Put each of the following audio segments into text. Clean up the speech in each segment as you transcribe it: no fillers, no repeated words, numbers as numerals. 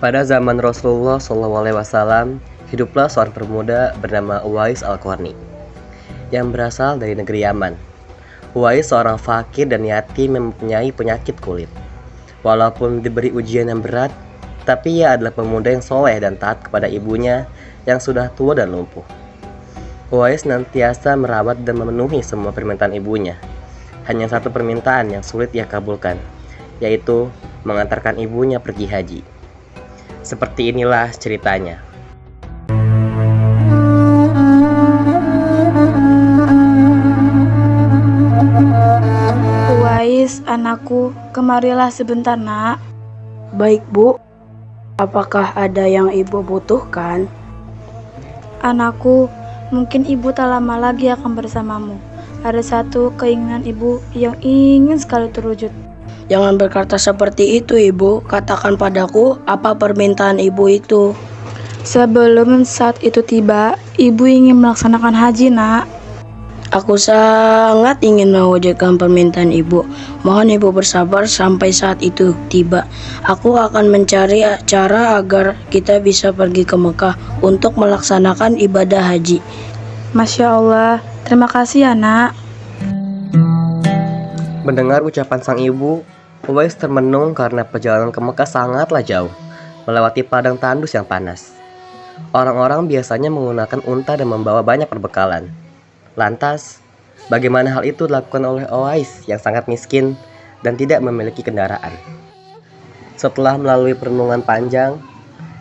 Pada zaman Rasulullah SAW, hiduplah seorang pemuda bernama Uwais Al-Qarni yang berasal dari negeri Yaman. Uwais seorang fakir dan yatim yang mempunyai penyakit kulit. Walaupun diberi ujian yang berat, tapi ia adalah pemuda yang soleh dan taat kepada ibunya yang sudah tua dan lumpuh. Uwais senantiasa merawat dan memenuhi semua permintaan ibunya. Hanya satu permintaan yang sulit ia kabulkan, yaitu mengantarkan ibunya pergi haji. Seperti inilah ceritanya. Uwais, anakku, kemarilah sebentar, nak. Baik, Bu. Apakah ada yang Ibu butuhkan? Anakku, mungkin ibu tak lama lagi akan bersamamu. Ada satu keinginan ibu yang ingin sekali terwujud. Jangan berkata seperti itu, Ibu. Katakan padaku apa permintaan Ibu itu. Sebelum saat itu tiba, ibu ingin melaksanakan haji, nak. Aku sangat ingin mewujudkan permintaan Ibu. Mohon Ibu bersabar sampai saat itu tiba. Aku akan mencari cara agar kita bisa pergi ke Mekah untuk melaksanakan ibadah haji. Masya Allah, terima kasih ya, nak. Mendengar ucapan sang ibu, Uwais termenung karena perjalanan ke Mekah sangatlah jauh, melewati padang tandus yang panas. Orang-orang biasanya menggunakan unta dan membawa banyak perbekalan. Lantas, bagaimana hal itu dilakukan oleh Uwais yang sangat miskin dan tidak memiliki kendaraan? Setelah melalui perenungan panjang,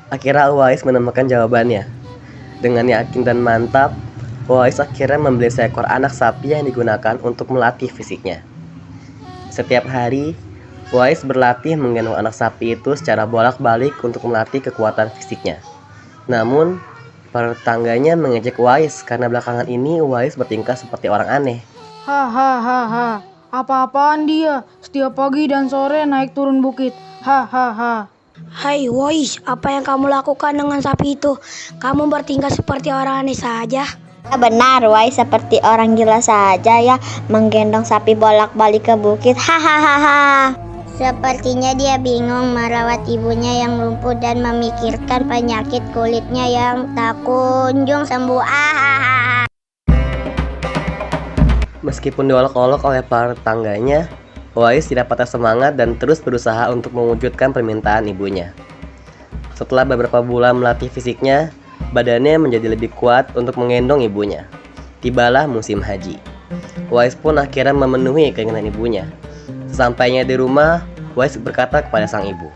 akhirnya Uwais menemukan jawabannya. Dengan yakin dan mantap, Uwais akhirnya membeli seekor anak sapi yang digunakan untuk melatih fisiknya. Setiap hari, Uwais berlatih menggendong anak sapi itu secara bolak-balik untuk melatih kekuatan fisiknya. Namun, para tetangganya mengejek Uwais karena belakangan ini Uwais bertingkah seperti orang aneh. Hahaha, apa-apaan dia? Setiap pagi dan sore naik turun bukit. Hahaha. Hai Uwais, apa yang kamu lakukan dengan sapi itu? Kamu bertingkah seperti orang aneh saja. Benar, Uwais seperti orang gila saja ya, menggendong sapi bolak-balik ke bukit. Hahaha. Sepertinya dia bingung merawat ibunya yang lumpuh dan memikirkan penyakit kulitnya yang tak kunjung sembuh. Meskipun diolok-olok oleh para tetangganya, Uwais tidak patah semangat dan terus berusaha untuk mewujudkan permintaan ibunya. Setelah beberapa bulan melatih fisiknya, badannya menjadi lebih kuat untuk menggendong ibunya. Tibalah musim haji. Uwais pun akhirnya memenuhi keinginan ibunya. Sesampainya di rumah, Uwais berkata kepada sang ibu,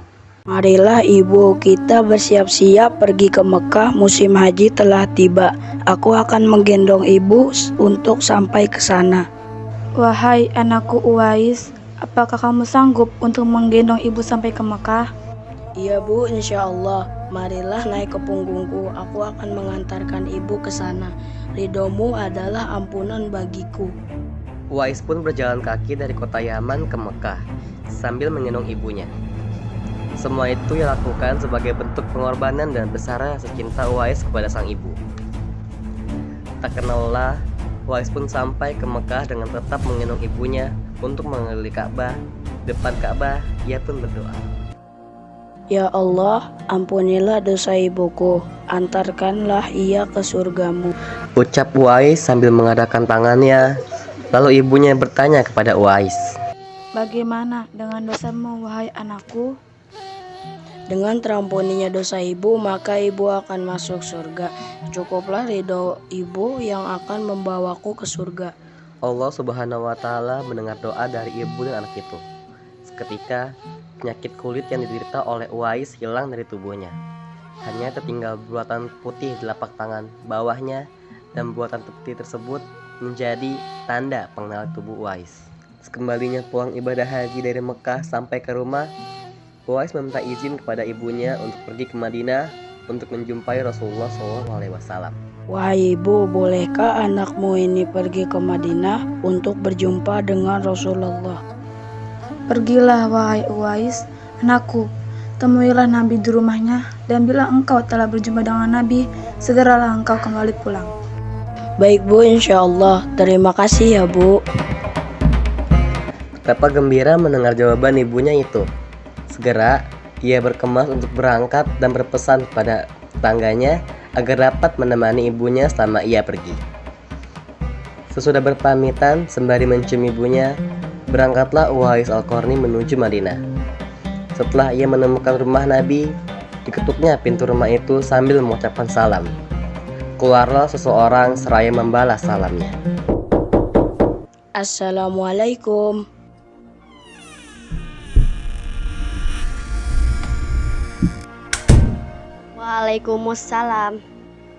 Marilah Ibu, kita bersiap-siap pergi ke Mekah. Musim haji telah tiba. Aku akan menggendong Ibu untuk sampai ke sana. Wahai anakku Uwais, apakah kamu sanggup untuk menggendong ibu sampai ke Mekah? Iya Bu, insya Allah. Marilah naik ke punggungku. Aku akan mengantarkan Ibu ke sana. Ridhomu adalah ampunan bagiku. Uwais pun berjalan kaki dari kota Yaman ke Mekah sambil menggendong ibunya. Semua itu ia lakukan sebagai bentuk pengorbanan dan besar rasa cinta Uwais kepada sang ibu. Tak kenallah, Uwais pun sampai ke Mekah dengan tetap menggendong ibunya untuk mengelilingi Ka'bah. Depan Ka'bah, ia pun berdoa. Ya Allah, ampunilah dosa ibuku. Antarkanlah ia ke surgamu. Ucap Uwais sambil mengadakan tangannya. Lalu ibunya bertanya kepada Uwais, Bagaimana dengan dosamu, wahai anakku? Dengan terampuninya dosa ibu, maka ibu akan masuk surga. Cukuplah ridho ibu yang akan membawaku ke surga. Allah Subhanahu wa Ta'ala mendengar doa dari ibu dan anak itu. Seketika, penyakit kulit yang diderita oleh Uwais hilang dari tubuhnya. Hanya tertinggal bulatan putih di lapak tangan bawahnya, dan bulatan putih tersebut menjadi tanda pengenal tubuh Uwais. Sekembalinya pulang ibadah haji dari Mekah sampai ke rumah, Uwais meminta izin kepada ibunya untuk pergi ke Madinah untuk menjumpai Rasulullah SAW. Wahai ibu, bolehkah anakmu ini pergi ke Madinah untuk berjumpa dengan Rasulullah? Pergilah wahai Uwais, anakku. Temuilah Nabi di rumahnya, dan bila engkau telah berjumpa dengan Nabi, segeralah engkau kembali pulang. Baik Bu, insya Allah. Terima kasih ya Bu. Betapa gembira mendengar jawaban ibunya itu. Segera Ia berkemas untuk berangkat dan berpesan kepada tetangganya agar dapat menemani ibunya selama ia pergi. Sesudah berpamitan sembari mencium ibunya, berangkatlah Uwais Al-Qarni menuju Madinah. Setelah ia menemukan rumah Nabi, diketuknya pintu rumah itu sambil mengucapkan salam. Keluarlah seseorang seraya membalas salamnya. Assalamualaikum. Waalaikumsalam.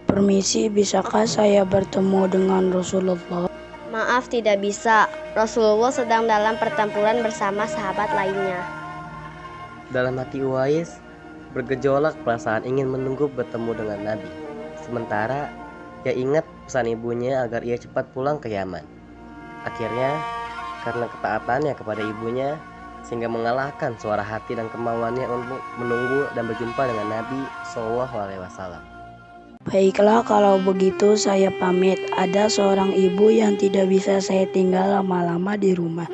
Permisi, bisakah saya bertemu dengan Rasulullah? Maaf, tidak bisa. Rasulullah sedang dalam pertempuran bersama sahabat lainnya. Dalam hati Uwais bergejolak perasaan ingin menunggu bertemu dengan Nabi. Sementara ia ingat pesan ibunya agar ia cepat pulang ke Yaman. Akhirnya, karena ketaatannya kepada ibunya, sehingga mengalahkan suara hati dan kemauannya untuk menunggu dan berjumpa dengan Nabi SAW. Baiklah, kalau begitu saya pamit. Ada seorang ibu yang tidak bisa saya tinggal lama-lama di rumah.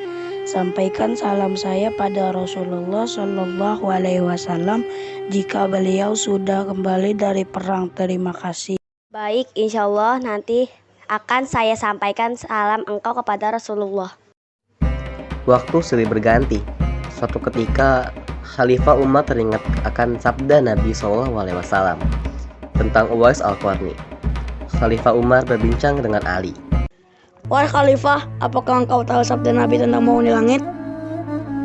Sampaikan salam saya pada Rasulullah Shallallahu Alaihi Wasallam jika beliau sudah kembali dari perang. Terima kasih. Baik, insya Allah nanti akan saya sampaikan salam engkau kepada Rasulullah. Waktu silih berganti. Suatu ketika Khalifah Umar teringat akan sabda Nabi SAW tentang Uwais Al-Qarni. Khalifah Umar berbincang dengan Ali. Wahai Khalifah, apakah engkau tahu sabda Nabi tentang penghuni langit?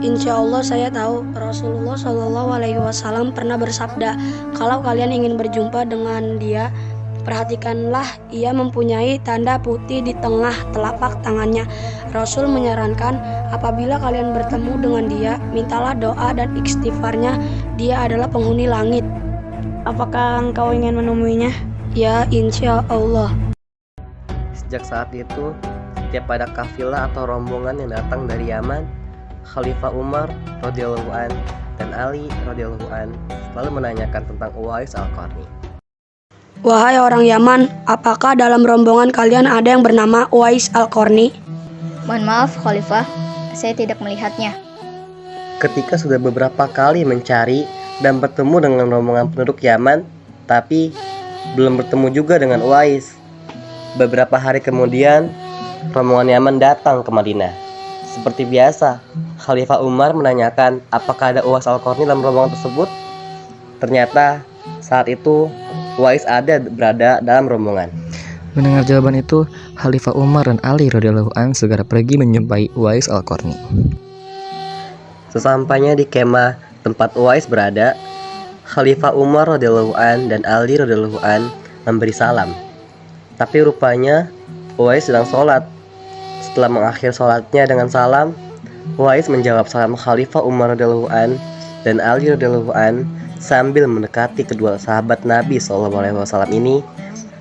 Insya Allah saya tahu. Rasulullah Shallallahu Alaihi Wasallam pernah bersabda, kalau kalian ingin berjumpa dengan dia, perhatikanlah ia mempunyai tanda putih di tengah telapak tangannya. Rasul menyarankan apabila kalian bertemu dengan dia, mintalah doa dan istighfarnya. Dia adalah penghuni langit. Apakah engkau ingin menemuinya? Ya, insya Allah. Sejak saat itu, setiap ada kafilah atau rombongan yang datang dari Yaman, Khalifah Umar radhiyallahu an dan Ali radhiyallahu an selalu menanyakan tentang Uwais Al-Qarni. Wahai orang Yaman, apakah dalam rombongan kalian ada yang bernama Uwais Al-Qarni? Mohon maaf, Khalifah, saya tidak melihatnya. Ketika sudah beberapa kali mencari dan bertemu dengan rombongan penduduk Yaman, tapi belum bertemu juga dengan Uwais. Beberapa hari kemudian, rombongan Yaman datang ke Madinah. Seperti biasa, Khalifah Umar menanyakan apakah ada Uwais Al-Qarni dalam rombongan tersebut. Ternyata saat itu Uwais berada dalam rombongan. Mendengar jawaban itu, Khalifah Umar dan Ali radhiyallahu an segera pergi menjumpai Uwais Al-Qarni. Sesampainya di kemah tempat Uwais berada, Khalifah Umar radhiyallahu an dan Ali radhiyallahu an memberi salam. Tapi rupanya Uwais sedang sholat. Setelah mengakhiri sholatnya dengan salam, Uwais menjawab salam Khalifah Umar radhiyallahu an dan Ali radhiyallahu an sambil mendekati kedua sahabat Nabi SAW ini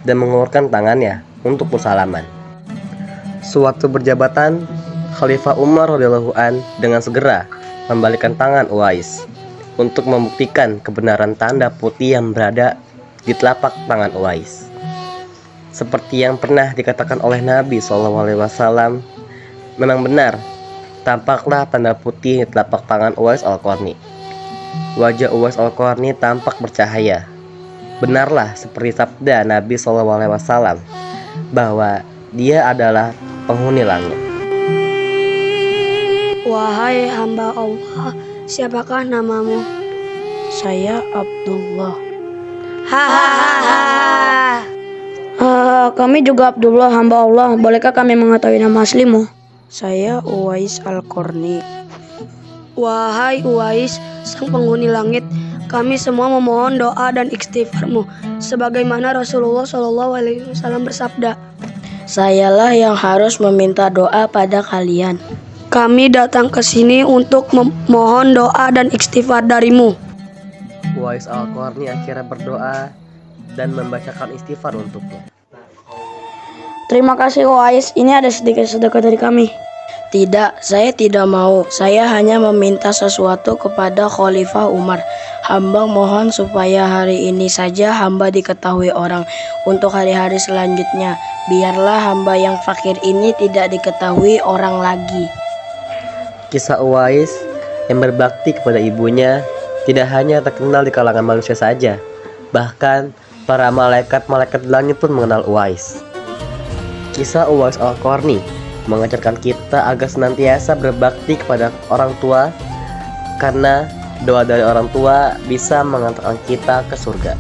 dan mengulurkan tangannya untuk bersalaman. Sewaktu berjabatan, Khalifah Umar radhiyallahu an dengan segera membalikkan tangan Uwais untuk membuktikan kebenaran tanda putih yang berada di telapak tangan Uwais. Seperti yang pernah dikatakan oleh Nabi SAW, memang benar, tampaklah tanda putih di telapak tangan Uwais Al-Qarni. Wajah Uwais Al-Qarni tampak bercahaya. Benarlah seperti sabda Nabi SAW bahwa dia adalah penghuni langit. Wahai hamba Allah, siapakah namamu? Saya Abdullah. Kami juga Abdullah, hamba Allah. Bolehkah kami mengetahui nama aslimu? Saya Uwais Al-Qarni. Wahai Uwais, sang penghuni langit, kami semua memohon doa dan istighfarmu, sebagaimana Rasulullah SAW bersabda, sayalah yang harus meminta doa pada kalian. Kami datang ke sini untuk memohon doa dan istighfar darimu. Uwais Al-Qarni akhirnya berdoa dan membacakan istighfar untuknya. Terima kasih Uwais, ini ada sedikit sedekah dari kami. Tidak, saya tidak mau. Saya hanya meminta sesuatu kepada Khalifah Umar. Hamba mohon supaya hari ini saja hamba diketahui orang. Untuk hari-hari selanjutnya, biarlah hamba yang fakir ini tidak diketahui orang lagi. Kisah Uwais yang berbakti kepada ibunya tidak hanya terkenal di kalangan manusia saja, bahkan para malaikat-malaikat di langit pun mengenal Uwais. Kisah Uwais Al-Qarni mengajarkan kita agar senantiasa berbakti kepada orang tua, karena doa dari orang tua bisa mengantarkan kita ke surga.